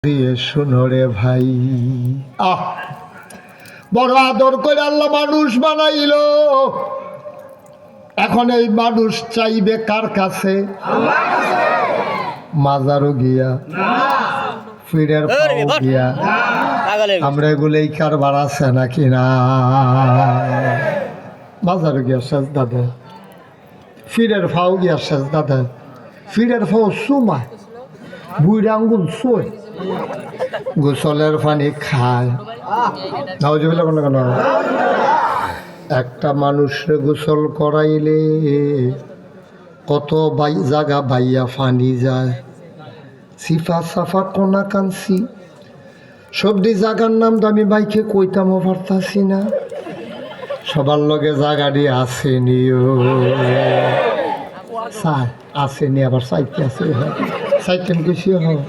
দিয়ে শুনো রে ভাই, বড় আদর করে আল্লাহ মানুষ বানাইলো। এখন এই মানুষ চাইবে কার কাছে? মাজারও গিয়া, ফিরের পাও গিয়া। আমরা এগুলোই কারবার আছে নাকি না? মাজারও গিয়া শেষ দাদা, ফিরের ফাও গিয়া শেষ দাদা, ফিরের ফাও সুমা, বুড়ি আঙ্গুল সোয়, গোসলের পানি খায়। নাউজুবিল্লাহ কেন কেন? একটা মানুষে গোসল করাইলে কত জায়গা বাইয়া ফানি যায়, সিফা সাফা কোনা কানসি সবটি জায়গার নাম তো আমি বাইকে কইতামও পারতাছি না। সবার লগে জায়গাটি আসেনিও, আসেনি, আবার সাইতে আছে, সাইতেন কিছু হয়।